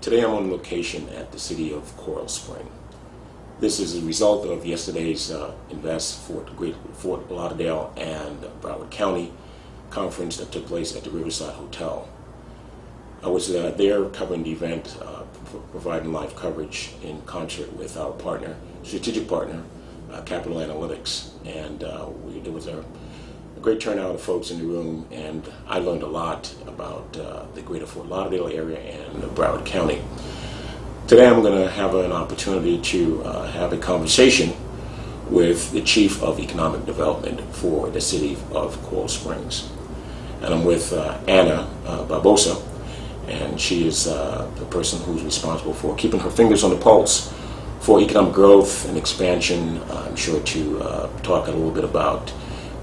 Today I'm on location at the city of Coral Spring. This is a result of yesterday's Invest Fort Lauderdale and Broward County conference that took place at the Riverside Hotel. I was there covering the event, providing live coverage in concert with our partner, strategic partner, Capital Analytics, and there was a great turnout of folks in the room, and I learned a lot about the greater Fort Lauderdale area and Broward County. Today I'm going to have an opportunity to have a conversation with the Chief of Economic Development for the city of Coral Springs. And I'm with Anna Barbosa, and she is the person who's responsible for keeping her fingers on the pulse for economic growth and expansion. I'm sure to talk a little bit about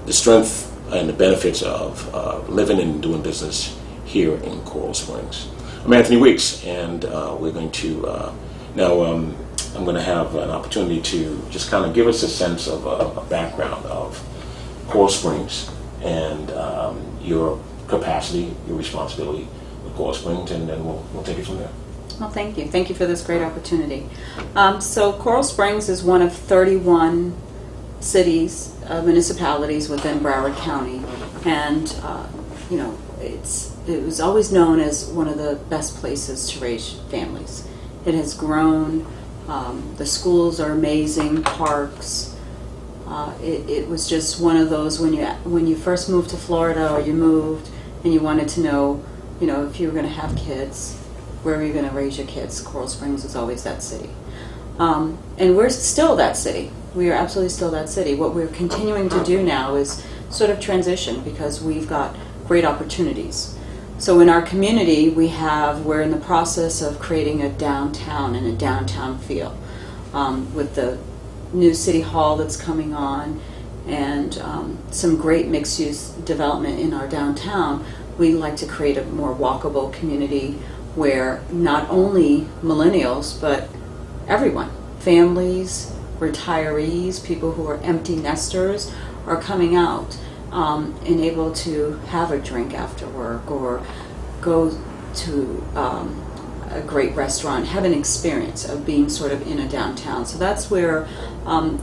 the strength and the benefits of living and doing business here in Coral Springs. I'm Anthony Weeks, and we're going to now I'm going to have an opportunity to just kind of give us a sense of a background of Coral Springs and your capacity, your responsibility with Coral Springs, and then we'll take it from there. Well, thank you. Thank you for this great opportunity. So Coral Springs is one of 31 cities, municipalities within Broward County, and it was always known as one of the best places to raise families. It has grown. The schools are amazing. Parks. It was just one of those when you first moved to Florida, or you moved and you wanted to know, if you were going to have kids, where were you going to raise your kids? Coral Springs was always that city, and we're still that city. We are absolutely still that city. What we're continuing to do now is sort of transition, because we've got great opportunities. So in our community, we're in the process of creating a downtown and a downtown feel, with the new city hall that's coming on, and some great mixed-use development in our downtown. We like to create a more walkable community where not only millennials, but everyone, families, retirees, people who are empty nesters, are coming out and able to have a drink after work, or go to a great restaurant, have an experience of being sort of in a downtown. So that's where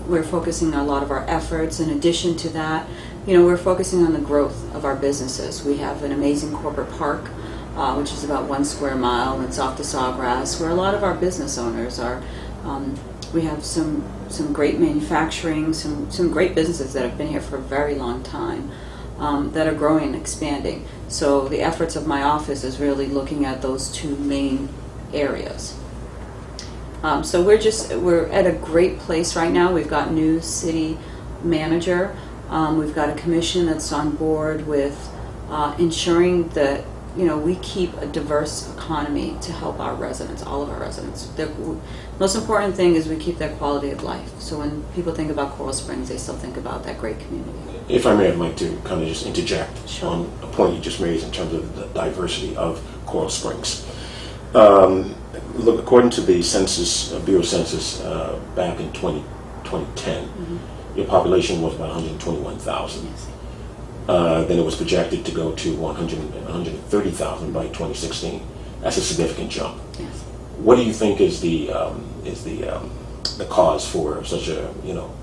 we're focusing a lot of our efforts. In addition to that, we're focusing on the growth of our businesses. We have an amazing corporate park, which is about 1 square mile. It's off the Sawgrass, where a lot of our business owners are. We have some great manufacturing, some great businesses that have been here for a very long time, that are growing and expanding. So the efforts of my office is really looking at those two main areas. So we're at a great place right now. We've got new city manager. We've got a commission that's on board with ensuring that we keep a diverse economy to help our residents, all of our residents. The most important thing is we keep their quality of life. So when people think about Coral Springs, they still think about that great community. If I may, I'd like to kind of just interject Sure. on a point you just raised in terms of the diversity of Coral Springs. Look, according to the census, Bureau Census, back in 2010, your population was about 121,000. Yes. Then it was projected to go to 130,000 by 2016. That's a significant jump. Yes. What do you think is the cause for such a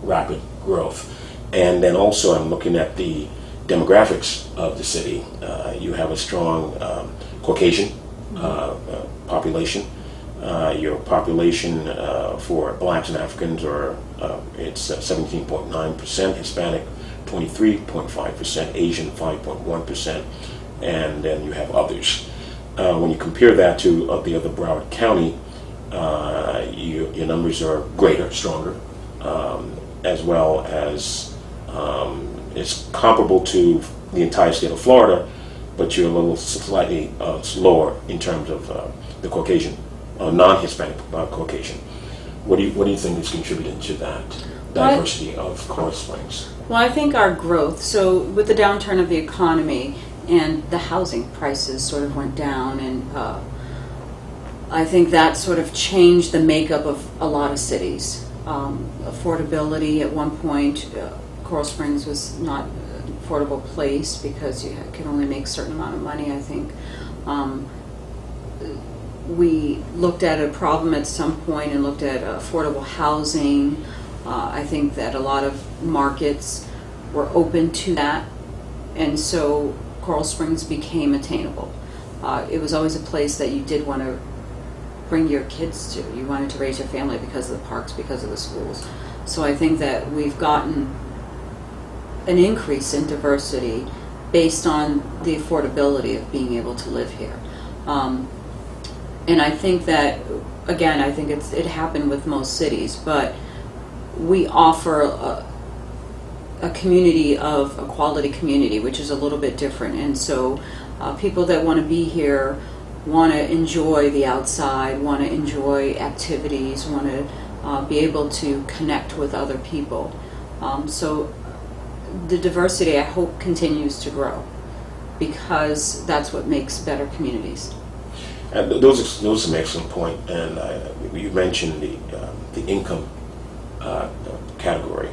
rapid growth? And then also, I'm looking at the demographics of the city. You have a strong Caucasian population. Your population for Blacks and Africans it's 17.9%, Hispanic 23.5%, Asian 5.1%, and then you have others. When you compare that to the other Broward County, your numbers are greater, stronger, as well as it's comparable to the entire state of Florida, but you're a little slightly slower in terms of the Caucasian, non-Hispanic Caucasian. What do you think is contributing to that diversity of Coral Springs? Well, I think our growth, so with the downturn of the economy and the housing prices sort of went down, and I think that sort of changed the makeup of a lot of cities. Affordability at one point, Coral Springs was not an affordable place because you could only make a certain amount of money, I think. we looked at a problem at some point and looked at affordable housing. I think that a lot of markets were open to that, and so Coral Springs became attainable. It was always a place that you did want to bring your kids to. You wanted to raise your family because of the parks, because of the schools. So I think that we've gotten an increase in diversity based on the affordability of being able to live here. And I think that, again, I think it happened with most cities, but we offer a community of a quality community, which is a little bit different. And so people that want to be here want to enjoy the outside, want to enjoy activities, want to be able to connect with other people. So the diversity, I hope, continues to grow, because that's what makes better communities. And those are some excellent point. And you mentioned the income category.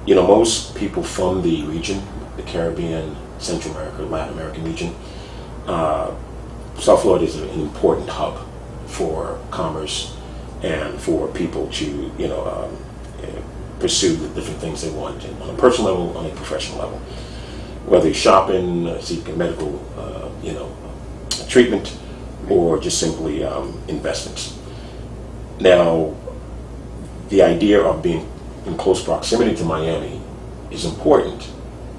Most people from the region, the Caribbean, Central America, Latin American region, South Florida is an important hub for commerce and for people to, pursue the different things they want on a personal level, on a professional level. Whether you're shopping, seeking medical, treatment, or just simply investments. Now, the idea of being in close proximity to Miami is important.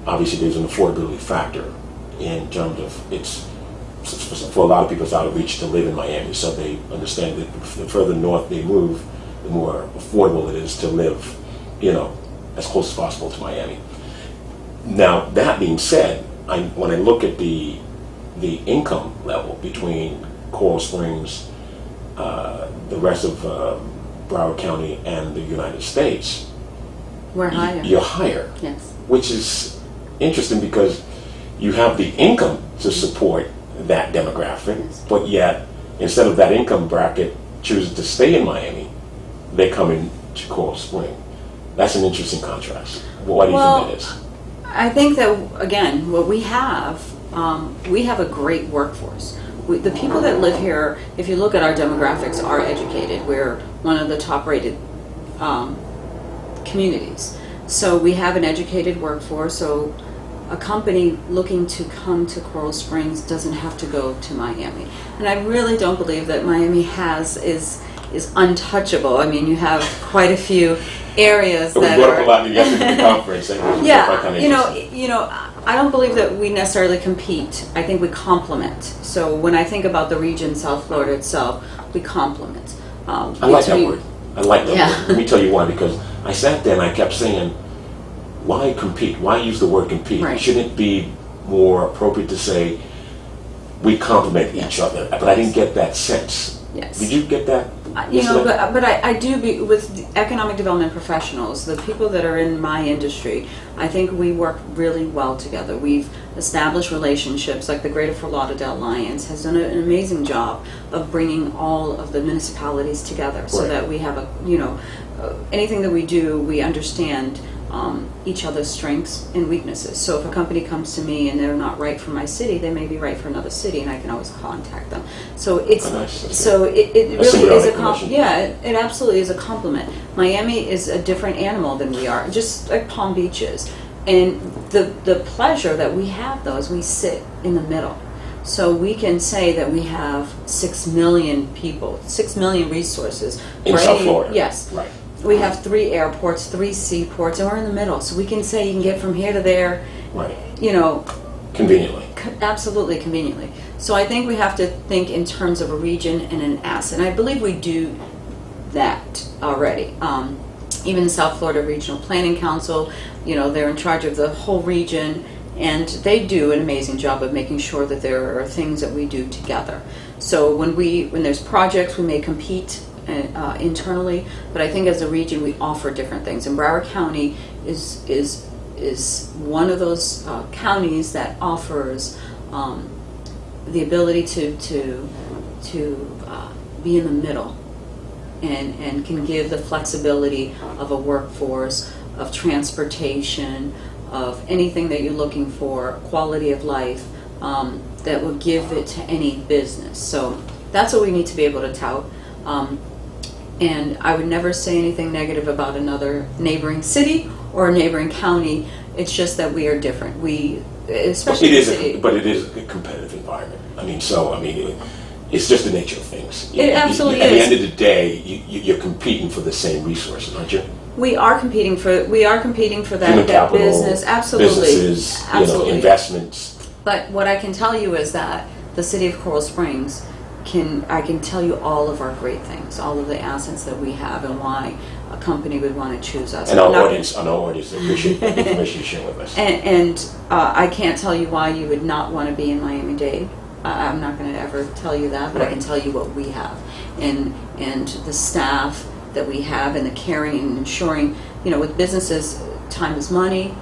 Obviously, there's an affordability factor in terms of for a lot of people, it's out of reach to live in Miami, so they understand that the further north they move, the more affordable it is to live, as close as possible to Miami. Now, that being said, when I look at the income level between Coral Springs, the rest of Broward County, and the United States, We're higher. You're higher. Yes. Which is interesting because you have the income to support that demographic, Yes. but yet instead of that income bracket choosing to stay in Miami, they come into Coral Spring. That's an interesting contrast. Why do you think that is? I think that, again, what we have a great workforce. The people that live here, if you look at our demographics, are educated. We're one of the top-rated communities. So we have an educated workforce. So a company looking to come to Coral Springs doesn't have to go to Miami. And I really don't believe that Miami is untouchable. I mean, you have quite a few areas We that brought are... up a lot yesterday at the conference. And it was Yeah, kind of you interesting. know, I don't believe that we necessarily compete. I think we complement. So when I think about the region, South Florida itself, we complement. I like that word. I like that Yeah. word. Let me tell you why. Because I sat there and I kept saying, why compete? Why use the word compete? Right. Shouldn't it be more appropriate to say we complement each other? But I didn't get that sense. Yes. Did you get that? But I do with economic development professionals, the people that are in my industry, I think we work really well together. We've established relationships, like the Greater Fort Lauderdale Alliance has done an amazing job of bringing all of the municipalities together, so Right. that we have anything that we do, we understand each other's strengths and weaknesses. So if a company comes to me and they're not right for my city, they may be right for another city, and I can always contact them. So it's Oh, nice. That's so it A really is symbiotic a relation. it absolutely is a compliment. Miami is a different animal than we are, just like Palm Beach is. And the pleasure that we have, though, is we sit in the middle. So we can say that we have 6 million people, 6 million resources. In for South Florida. Yes. Right. We have 3 airports, 3 seaports, and we're in the middle. So we can say you can get from here to there, Right. Conveniently. Conveniently. Absolutely conveniently. So I think we have to think in terms of a region and an asset. And I believe we do that already. Even South Florida Regional Planning Council, they're in charge of the whole region, and they do an amazing job of making sure that there are things that we do together. So when there's projects, we may compete internally, but I think as a region we offer different things. And Broward County is one of those counties that offers the ability to be in the middle and can give the flexibility of a workforce, of transportation, of anything that you're looking for, quality of life. that will give it to any business. So that's what we need to be able to tout. And I would never say anything negative about another neighboring city or a neighboring county. It's just that we are different. We, especially It is, the city. but it is a competitive environment. It's just the nature of things. It absolutely At the is. end of the day, you're competing for the same resources, aren't you? We are competing for that, Human that capital, business. Absolutely. businesses, Absolutely. Investments. But what I can tell you is that the city of Coral Springs I can tell you all of our great things, all of the assets that we have, and why a company would want to choose us. And I'm our not- audience appreciate the information you share with us. And I can't tell you why you would not want to be in Miami-Dade. I'm not going to ever tell you that, but I can tell you what we have, and the staff that we have, and the caring and ensuring. With businesses, time is money.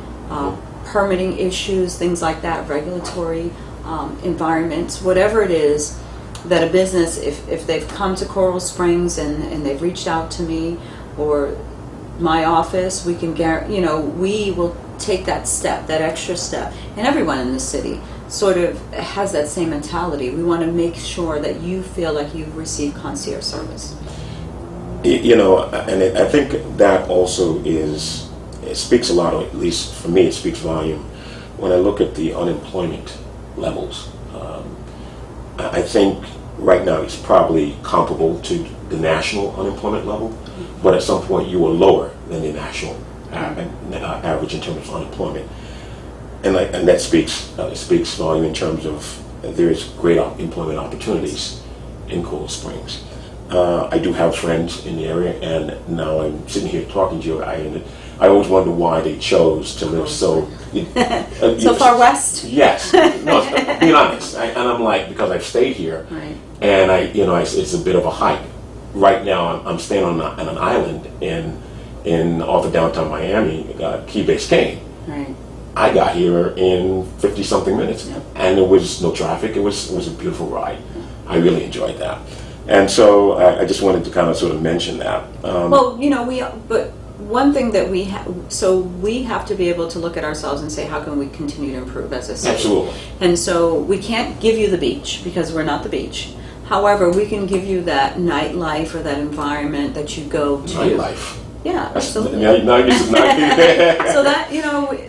Permitting issues, things like that, regulatory environments, whatever it is that a business, if they've come to Coral Springs and they've reached out to me or my office, we can we will take that step, that extra step. And everyone in the city sort of has that same mentality. We want to make sure that you feel like you've received concierge service. And I think that also it speaks a lot, or at least for me, it speaks volume when I look at the unemployment levels. I think right now it's probably comparable to the national unemployment level, but at some point you were lower than the national average in terms of unemployment, and that speaks volume in terms of there's great employment opportunities in Coral Springs. I do have friends in the area, and now I'm sitting here talking to you. I always wonder why they chose to live so So far west? Yes, no, being honest, and I'm like, because I've stayed here, Right. and it's a bit of a hike. Right now, I'm staying on an island in off of downtown Miami, Key Biscayne. Right. I got here in 50-something minutes, Yeah. and there was no traffic. It was a beautiful ride. I really enjoyed that, and so I just wanted to kind of sort of mention that. Well, but one thing that we have to be able to look at ourselves and say, how can we continue to improve as a city? Absolutely. And so we can't give you the beach because we're not the beach. However, we can give you that nightlife or that environment that you go to. Nightlife. Yeah, absolutely. Now you're just So that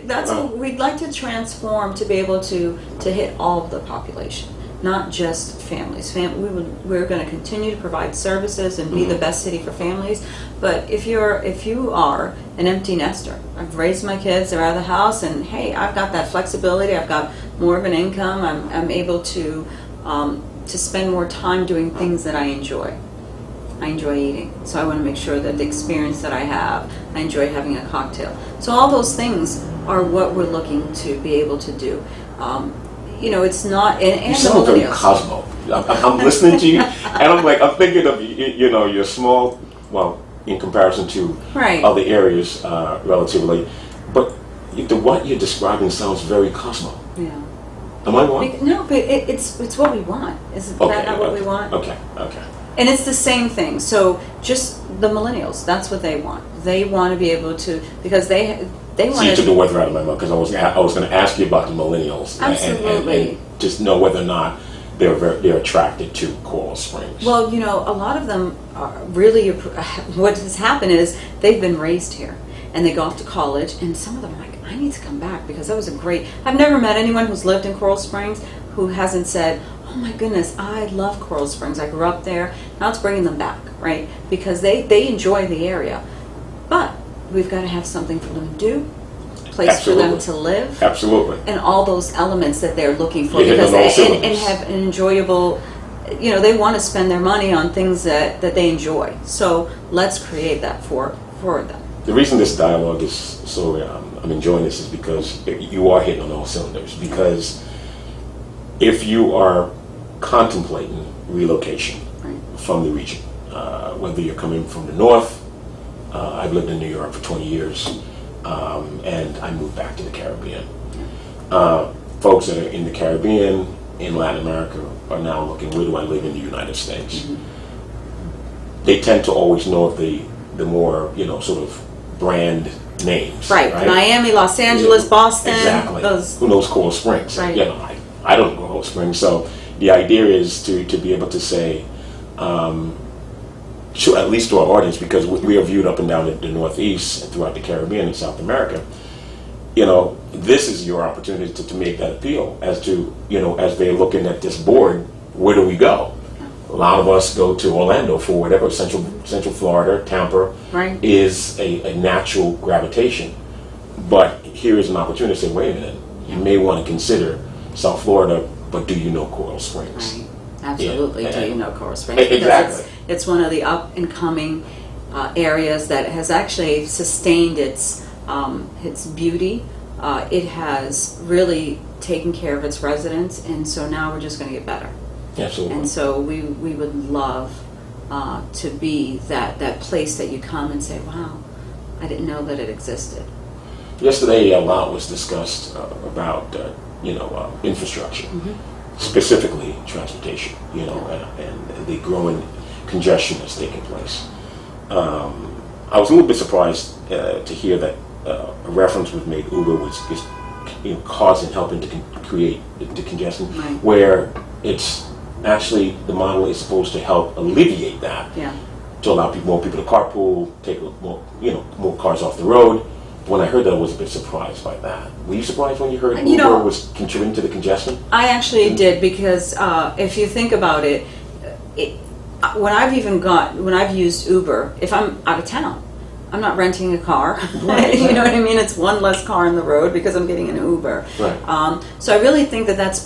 that's what we'd like to transform to be able to hit all of the population, not just families. We're going to continue to provide services and be the best city for families. But if you are an empty nester, I've raised my kids, they're out of the house, and hey, I've got that flexibility. I've got more of an income. I'm able to spend more time doing things that I enjoy. I enjoy eating, so I want to make sure that the experience that I have, I enjoy having a cocktail. So all those things are what we're looking to be able to do. It's not. And You sound very millennials. Cosmo. I'm listening to you, and I'm thinking of you're small, well, in comparison to Right. other areas, relatively, but what you're describing sounds very Cosmo. Yeah. Am I wrong? No, but it's what we want. Isn't that not what we want? Okay. And it's the same thing. So just the millennials, that's what they want. They want to be able to, because they So want you took the to. words right out of my mouth, because I was going to ask you about the millennials, Absolutely. and just know whether or not they're attracted to Coral Springs. Well, a lot of them are really. What has happened is they've been raised here, and they go off to college, and some of them are like, I need to come back because that was a great. I've never met anyone who's lived in Coral Springs who hasn't said, oh my goodness, I love Coral Springs. I grew up there. Now it's bringing them back, right? Because they enjoy the area. But we've got to have something for them to do, place for them to live, Absolutely. and all those elements that they're looking for. You're hitting Because on all and cylinders. have an enjoyable, they want to spend their money on things that they enjoy. So let's create that for them. The reason this dialogue is so I'm enjoying this is because you are hitting on all cylinders. Because if you are contemplating relocation Right. from the region, whether you're coming from the north, I've lived in New York for 20 years, and I moved back to the Caribbean. Folks that are in the Caribbean, in Latin America, are now looking, where do I live in the United States? Mm-hmm. They tend to always know the more, sort of brand names. Right. Miami, Los Angeles, Boston. Exactly. Those. Who knows Coral Springs? Right. I don't go to Coral Springs. So the idea is to be able to say, at least to our audience, because we are viewed up and down the Northeast and throughout the Caribbean and South America, this is your opportunity to make that appeal as to, as they're looking at this board, where do we go? A lot of us go to Orlando for whatever, Central Florida, Tampa, Right. is a natural gravitation. But here is an opportunity to say, wait a minute, you may want to consider South Florida, but do you know Coral Springs? Right. Absolutely. Yeah. Do you know Coral Springs? Exactly. Because it's one of the up and coming areas that has actually sustained its beauty. It has really taken care of its residents, and so now we're just going to get better. Absolutely. And so we would love to be that place that you come and say, wow, I didn't know that it existed. Yesterday, a lot was discussed about infrastructure, specifically transportation. And the growing congestion that's taking place. I was a little bit surprised to hear that a reference was made. Uber is helping to create the congestion, Right. where it's actually the model is supposed to help alleviate that. Yeah. To allow more people to carpool, take more cars off the road. When I heard that, I was a bit surprised by that. Were you surprised when you heard Uber was contributing to the congestion? I actually did, because if you think about it, when I've used Uber, if I'm out of town, I'm not renting a car. Right. You know what I mean? It's one less car on the road because I'm getting an Uber. Right. So I really think that's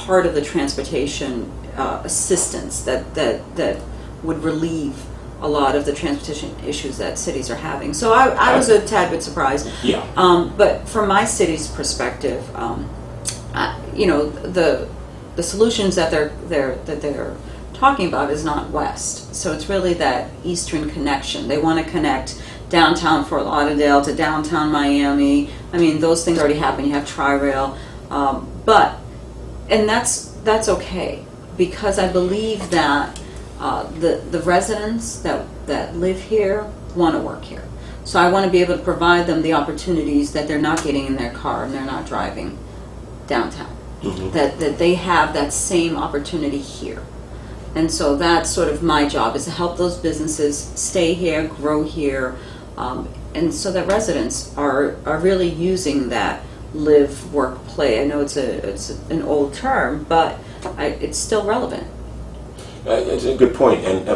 part of the transportation assistance that would relieve a lot of the transportation issues that cities are having. So I was a tad bit surprised. Yeah. But from my city's perspective, the solutions that they're talking about is not west. So it's really that eastern connection. They want to connect downtown Fort Lauderdale to downtown Miami. I mean, those things already happen. You have Tri-Rail, and that's okay, because I believe that the residents that live here want to work here. So I want to be able to provide them the opportunities that they're not getting in their car and they're not driving downtown. Mm-hmm. That they have that same opportunity here. And so that's sort of my job, is to help those businesses stay here, grow here, and so that residents are really using that live, work, play. I know it's an old term, but it's still relevant. It's a good point, and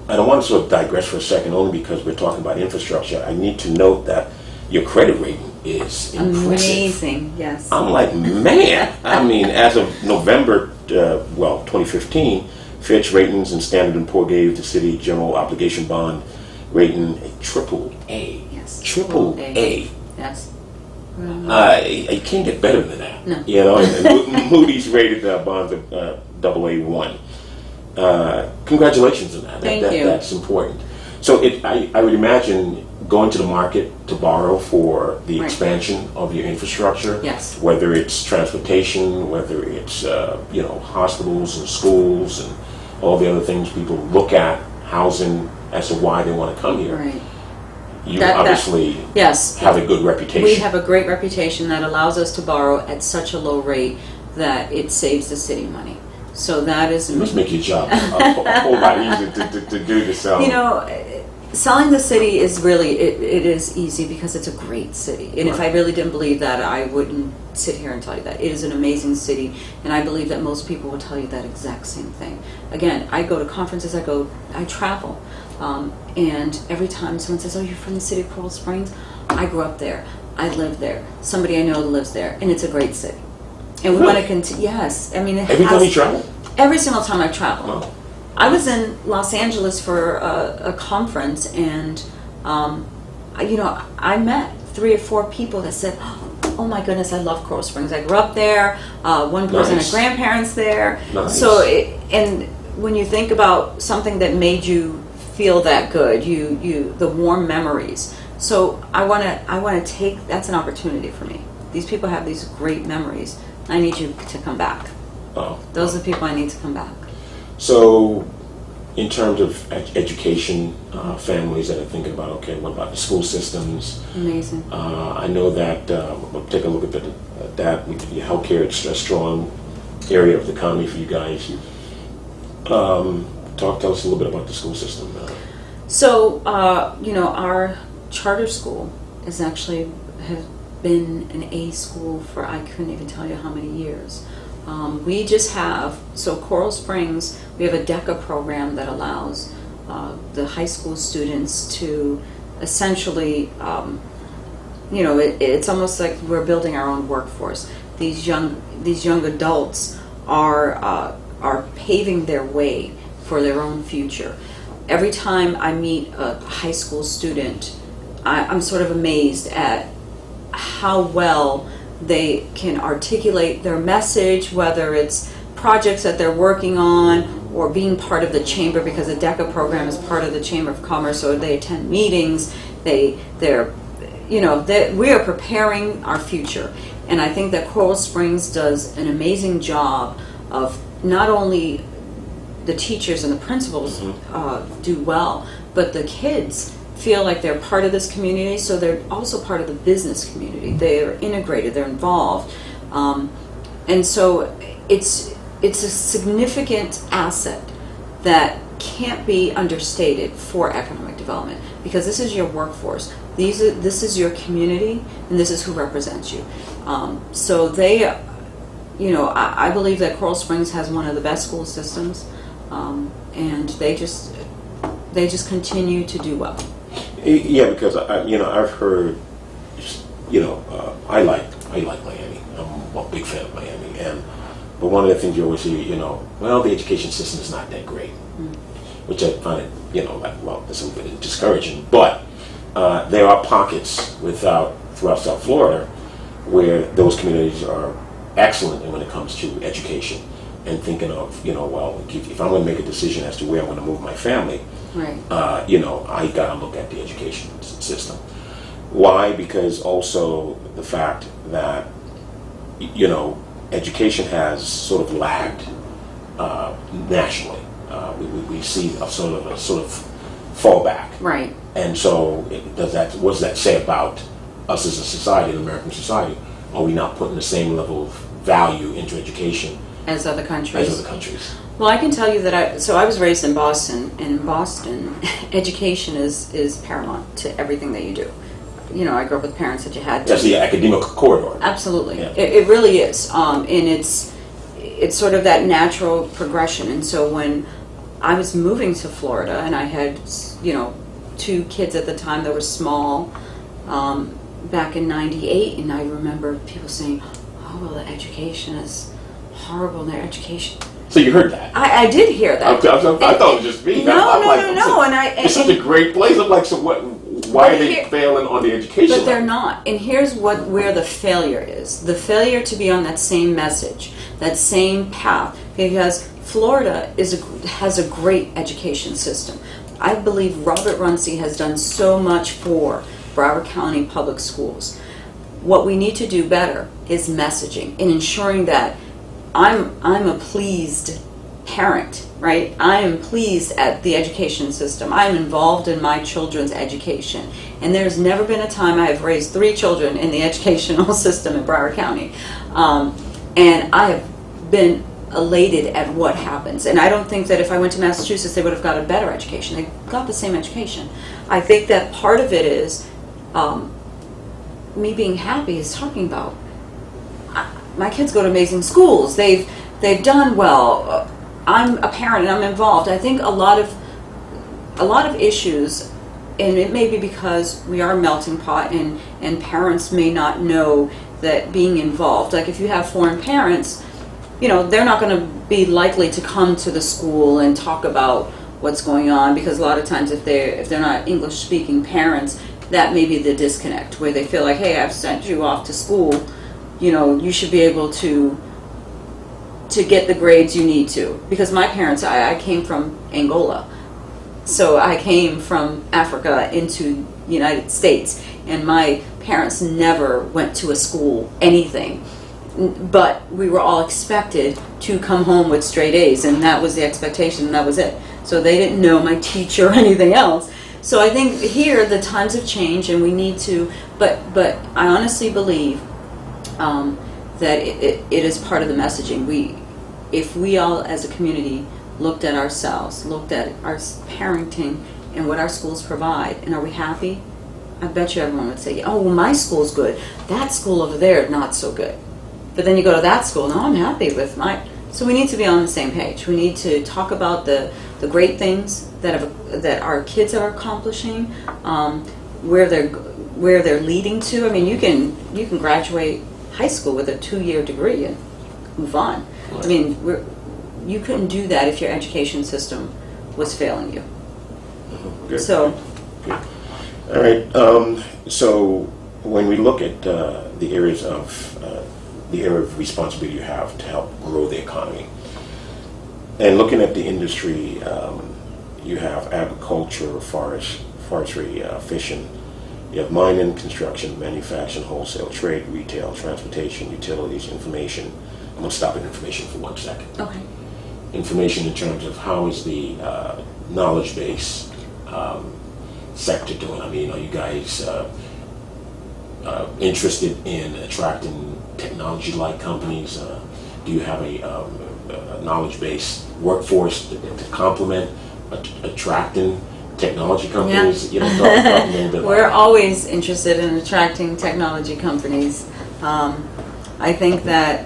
I don't want to sort of digress for a second, only because we're talking about infrastructure. I need to note that your credit rating is impressive. Amazing, yes. I'm like, man. I mean, as of November, 2015, Fitch Ratings and Standard & Poor gave the city general obligation bond rating a triple A. Yes. Triple A. Yes. I can't get better than that. No. And Moody's rated bonds of AA1. Congratulations on that. Thank you. That's important. So I would imagine going to the market to borrow for the Right. expansion of your infrastructure. Yes. Whether it's transportation, whether it's hospitals and schools and all the other things people look at, housing, as to why they want to come here. Right. You obviously yes. have a good reputation. We have a great reputation that allows us to borrow at such a low rate that it saves the city money. So that is... It must make your job a whole lot easier to do this. Selling the city is really, it is easy because it's a great city. And if I really didn't believe that, I wouldn't sit here and tell you that. It is an amazing city, and I believe that most people will tell you that exact same thing. Again, I go to conferences, I travel, and every time someone says, oh, you're from the city of Coral Springs? I grew up there. I live there. Somebody I know lives there, and it's a great city. And we want to continue. Yes, I mean, every time you travel? Every single time I've traveled. Oh. I was in Los Angeles for a conference, and I met 3 or 4 people that said, "Oh my goodness, I love Coral Springs. I grew up there. One person had grandparents there." Nice. So, and when you think about something that made you feel that good, the warm memories. So I want to take. That's an opportunity for me. These people have these great memories. I need you to come back. Oh. Those are the people I need to come back. So, in terms of education, families that are thinking about, okay, what about the school systems? Amazing. I know that, we'll take a look at that. Your healthcare is strong. area of the economy for you guys. Tell us a little bit about the school system. So, our charter school is actually has been an A school for I couldn't even tell you how many years. We just have, so Coral Springs, we have a DECA program that allows the high school students to essentially, it's almost like we're building our own workforce. These young adults are paving their way for their own future. Every time I meet a high school student, I'm sort of amazed at how well they can articulate their message, whether it's projects that they're working on or being part of the chamber, because the DECA program is part of the Chamber of Commerce, so they attend meetings, we are preparing our future. And I think that Coral Springs does an amazing job of not only the teachers and the principals do well, but the kids feel like they're part of this community, so they're also part of the business community. They're integrated, they're involved. And so it's a significant asset that can't be understated for economic development, because this is your workforce. This is your community, and this is who represents you. So they, I believe that Coral Springs has one of the best school systems, and they just continue to do well. Yeah, because I've heard, I like Miami. I'm a big fan of Miami, but one of the things you always hear, the education system is not that great, which I find it's a little bit discouraging. But there are pockets throughout South Florida where those communities are excellent when it comes to education and thinking of, if I'm going to make a decision as to where I'm going to move my family, right. I got to look at the education system. Why? Because also the fact that, education has sort of lagged nationally. We see a sort of fallback. Right. And so what does that say about us as a society, an American society? Are we not putting the same level of value into education as other countries? Well, I can tell you that I was raised in Boston, and in Boston, education is paramount to everything that you do. I grew up with parents that you had to. That's the academic corridor. Absolutely, yeah. It really is, and it's sort of that natural progression. And so when I was moving to Florida, and I had 2 kids at the time that were small, back in '98, and I remember people saying, "Oh, well, the education is horrible. Their education." So you heard that? I did hear that. I thought it was just me. No. It's such a great place. I'm like, so what? Why are they failing on the education? But they're not. And here's where the failure is. The failure to be on that same message, that same path, because Florida has a great education system. I believe Robert Runcie has done so much for Broward County Public Schools. What we need to do better is messaging and ensuring that I'm a pleased parent, right? I am pleased at the education system. I am involved in my children's education. And there's never been a time I have raised 3 children in the educational system in Broward County. And I have been elated at what happens. And I don't think that if I went to Massachusetts, they would have got a better education. They got the same education. I think that part of it is me being happy is talking about my kids go to amazing schools. They've done well. I'm a parent and I'm involved. I think a lot of issues, and it may be because we are a melting pot, and parents may not know that being involved. Like if you have foreign parents, they're not going to be likely to come to the school and talk about what's going on, because a lot of times if they're not English speaking parents, that may be the disconnect, where they feel like, hey, I've sent you off to school. You should be able to get the grades you need to. Because my parents, I came from Angola. So I came from Africa into the United States. And my parents never went to a school, anything. But we were all expected to come home with straight A's. And that was the expectation, and that was it. So they didn't know my teacher or anything else. So I think here the times have changed, and we need to, but I honestly believe that it is part of the messaging. if we all as a community looked at ourselves, looked at our parenting and what our schools provide, and are we happy? I bet you everyone would say, oh, well, my school's good. That school over there, not so good. But then you go to that school, no, I'm happy with my... So we need to be on the same page. We need to talk about the great things that our kids are accomplishing, where they're leading to. I mean, you can graduate high school with a 2-year degree and move on. I mean, you couldn't do that if your education system was failing you. Good. So, Good. All right. So when we look at the area of responsibility you have to help grow the economy, and looking at the industry, you have agriculture, forestry, fishing. You have mining, construction, manufacturing, wholesale, trade, retail, transportation, utilities, information. I'm going to stop at information for 1 second. okay. Information in terms of how is the knowledge base sector doing? I mean, are you guys interested in attracting technology-like companies? Do you have a knowledge-based workforce to complement attracting technology companies? Yeah. Talk a little bit We're about always interested in attracting technology companies. I think that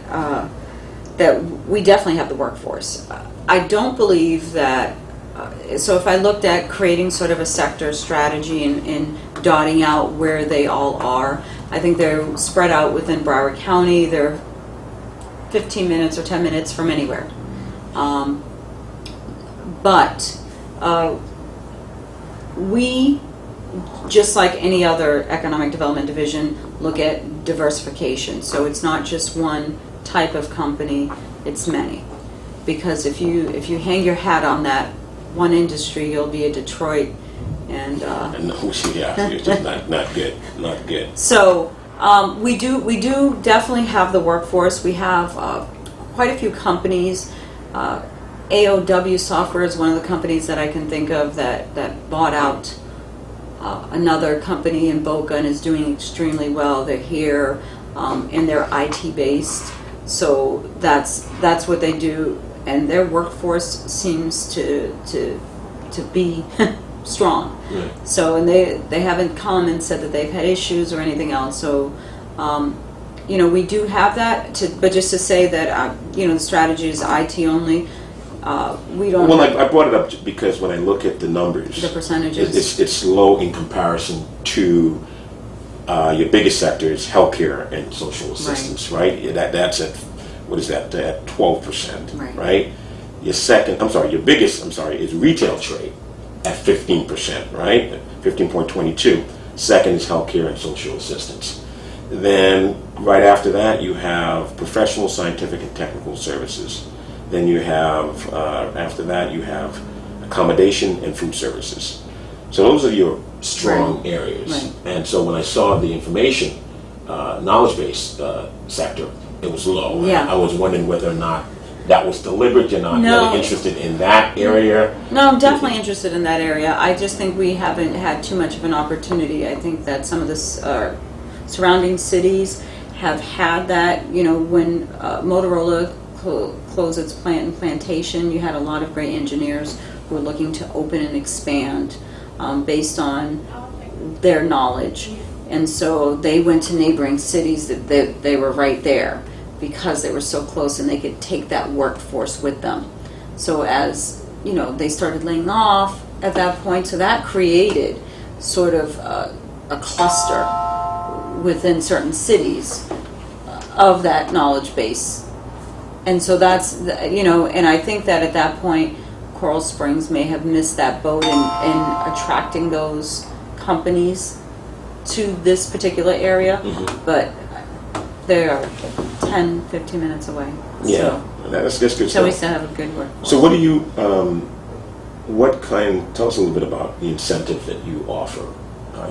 we definitely have the workforce. I don't believe that. So if I looked at creating sort of a sector strategy and dotting out where they all are, I think they're spread out within Broward County. They're 15 minutes or 10 minutes from anywhere. But we, just like any other economic development division, look at diversification. So it's not just one type of company, it's many. Because if you hang your hat on that one industry, you'll be a Detroit and no, yeah, it's just not good. So we do definitely have the workforce. We have quite a few companies. AOW Software is one of the companies that I can think of that bought out another company in Boca and is doing extremely well. They're here and they're IT based, so that's what they do, and their workforce seems to be strong. Yeah. So, and they haven't come and said that they've had issues or anything else. So, we do have that. But just to say that, the strategy is IT only. We don't. Well, I brought it up because when I look at the numbers, The percentages. it's low in comparison to your biggest sectors, healthcare and social assistance, right? That's at, what is that? At 12%, right? Your biggest is retail trade at 15%, right? 15.22. Second is healthcare and social assistance. Then right after that, you have professional, scientific, and technical services. Then you have, after that, you have accommodation and food services. So those are your strong areas. Right. And so when I saw the information, knowledge-based sector, it was low. Yeah. I was wondering whether or not that was deliberate. You're not No. really interested in that area. No, I'm definitely interested in that area. I just think we haven't had too much of an opportunity. I think that some of the surrounding cities have had that. When Motorola closed its plant in Plantation, you had a lot of great engineers who were looking to open and expand based on their knowledge. And so they went to neighboring cities that they were right there because they were so close and they could take that workforce with them. So as, they started laying off at that point, so that created sort of a cluster within certain cities of that knowledge base. And so that's, and I think that at that point, Coral Springs may have missed that boat in attracting those companies to this particular area, but they are 10, 15 minutes away. Yeah, that's good stuff. So we still have a good workforce. So tell us a little bit about the incentive that you offer.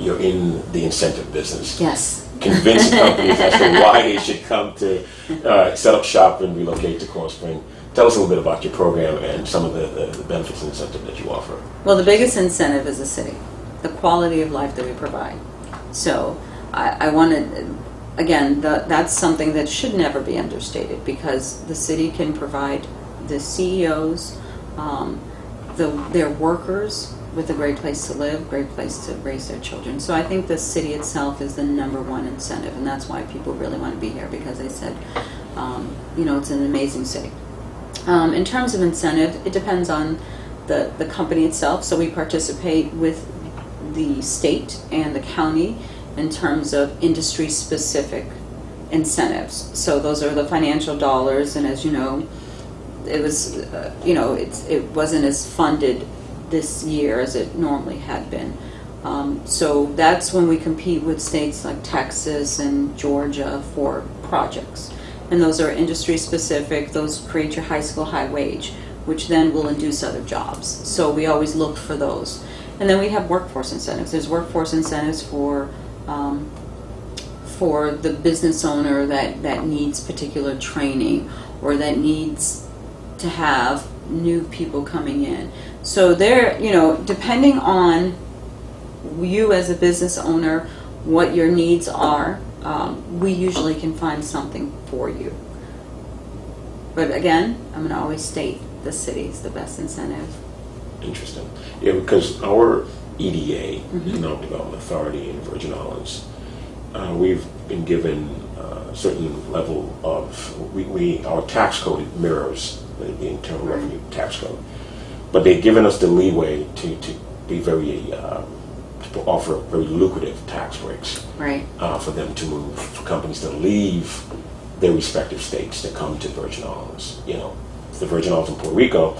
You're in the incentive business. Yes. Convince companies as to why they should come to set up shop and relocate to Coral Spring. Tell us a little bit about your program and some of the benefits and incentive that you offer. Well, the biggest incentive is the city, the quality of life that we provide. So I wanted, again, that's something that should never be understated because the city can provide the CEOs, their workers with a great place to live, great place to raise their children. So I think the city itself is the number one incentive, and that's why people really want to be here, because they said, it's an amazing city. In terms of incentive, it depends on the company itself. So we participate with the state and the county in terms of industry-specific incentives. So those are the financial dollars, and as you know, it was, it wasn't as funded this year as it normally had been. So that's when we compete with states like Texas and Georgia for projects. And those are industry specific. Those create your high school high wage, which then will induce other jobs. So we always look for those. And then we have workforce incentives. There's workforce incentives for the business owner that needs particular training, or that needs to have new people coming in. So there, depending on you as a business owner, what your needs are, we usually can find something for you. But again, I'm going to always state the city's the best incentive. Interesting. Yeah, because our EDA, Economic Development Authority in Virgin Islands, we've been given a certain level of, our tax code mirrors the Internal Revenue Tax Code, but they've given us the leeway to be very, to offer very lucrative tax breaks, right, for them to move, for companies to leave their respective states to come to Virgin Islands. The Virgin Islands and Puerto Rico,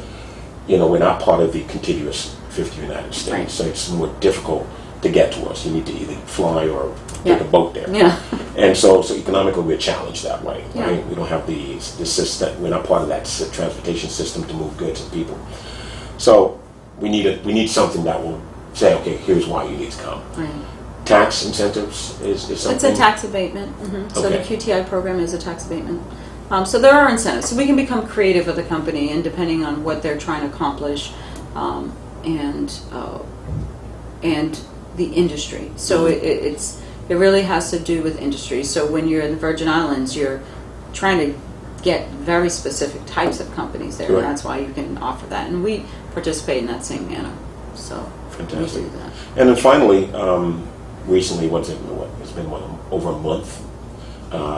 we're not part of the contiguous 50 United States, right, so it's more difficult to get to us. You need to either fly or take a boat there. Yeah. And so economically we're challenged that way, right? Yeah. We don't have the system, we're not part of that transportation system to move goods and people. So we need something that will say, okay, here's why you need to come. Right. Tax incentives is something? It's a tax abatement. So the Okay. QTI program is a tax abatement. So there are incentives. So we can become creative with the company, and depending on what they're trying to accomplish, and the industry. So it really has to do with industry. So when you're in the Virgin Islands, you're trying to get very specific types of companies there, Correct. and that's why you can offer that. And we participate in that same manner. So Fantastic. we do that. And then finally, recently, it's been over a month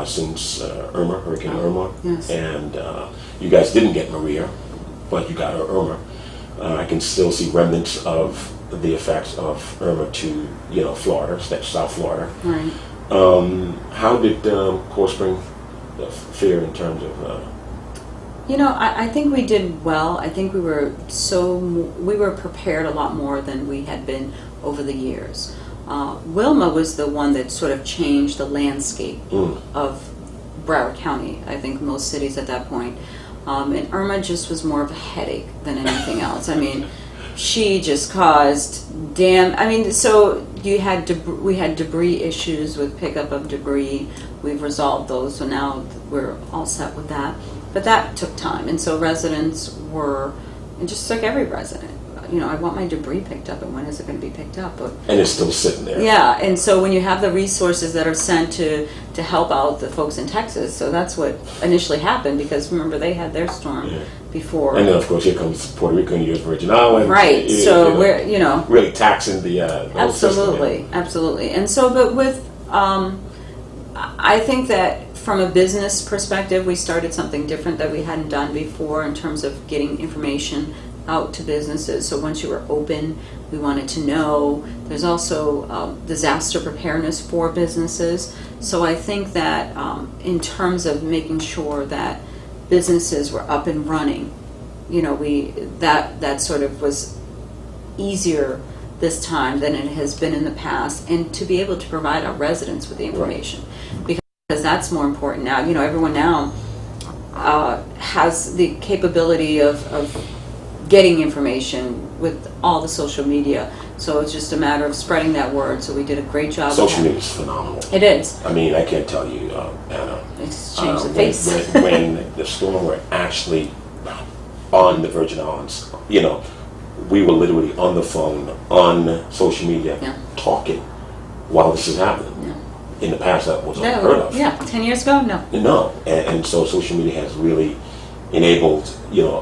since Hurricane Irma. Yes. And you guys didn't get Maria, but you got Irma. I can still see remnants of the effects of Irma to, Florida, South Florida. Right. How did Coral Spring fare in terms of... I think we did well. I think we were prepared a lot more than we had been over the years. Wilma was the one that sort of changed the landscape of Broward County. I think most cities at that point. And Irma just was more of a headache than anything else. I mean, she just caused so we had debris issues with pickup of debris. We've resolved those, so now we're all set with that. But that took time, and so residents were, and just like every resident, I want my debris picked up, and when is it going to be picked up? And it's still sitting there. Yeah, and so when you have the resources that are sent to help out the folks in Texas, so that's what initially happened, because remember they had their storm before. And then of course here comes Puerto Rico and U.S. Virgin Islands. Right, so we're, really taxing the whole system, absolutely. And so, but with, I think that from a business perspective, we started something different that we hadn't done before in terms of getting information out to businesses. So once you were open, we wanted to know. There's also disaster preparedness for businesses. So I think that in terms of making sure that businesses were up and running, that sort of was easier this time than it has been in the past, and to be able to provide our residents with the information, because that's more important now. Everyone now has the capability of getting information with all the social media, so it's just a matter of spreading that word. So we did a great job. Social media is phenomenal. It is. I mean, I can't tell you, Anna. It's changed the face. when the storm were actually on the Virgin Islands, we were literally on the phone, on social media, talking while this is happening. Yeah. In the past, that was unheard of. Yeah, 10 years ago, no. No, and so social media has really enabled,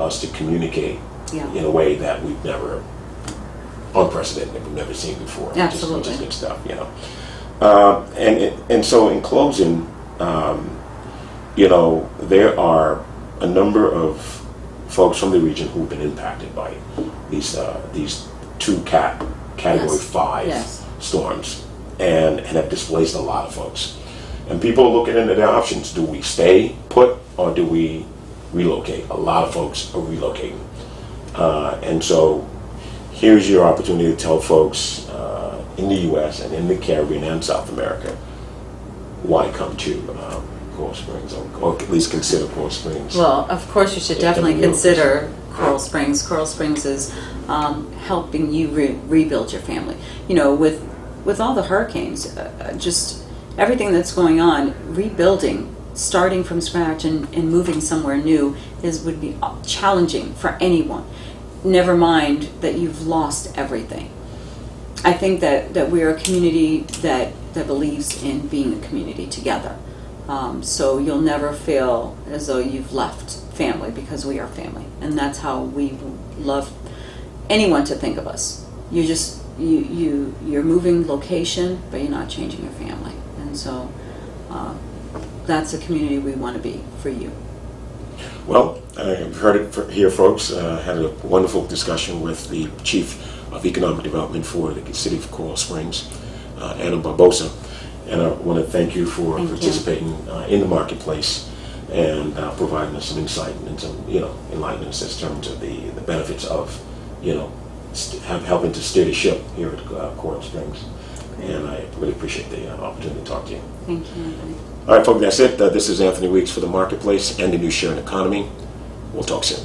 us to communicate Yeah. in a way that we've never, unprecedented, that we've never seen before. Absolutely. Which is good stuff, And so in closing, there are a number of folks from the region who've been impacted by these two Category Yes. 5 Yes. storms and have displaced a lot of folks. And people are looking into their options. Do we stay put or do we relocate? A lot of folks are relocating. And so here's your opportunity to tell folks in the U.S. and in the Caribbean and South America why come to Coral Springs, or at least consider Coral Springs. Well, of course, you should Yeah, definitely can we consider Coral Springs. Coral Springs is helping you rebuild your family. With all the hurricanes, just everything that's going on, rebuilding, starting from scratch and moving somewhere new would be challenging for anyone. Never mind that you've lost everything. I think that we're a community that believes in being a community together. So you'll never feel as though you've left family, because we are family, and that's how we love anyone to think of us. You're moving location, but you're not changing your family, and so that's a community we want to be for you. Well, I've heard it here, folks. Had a wonderful discussion with the Chief of Economic Development for the City of Coral Springs, Anna Barbosa. And I want to thank you for Thank you. participating in the marketplace and providing us some insight and some, enlightenment in terms of the benefits of, helping to steer the ship here at Coral Springs. And I really appreciate the opportunity to talk to you. Thank you, Anthony. All right, folks, that's it. This is Anthony Weeks for the Marketplace and the New Sharing Economy. We'll talk soon.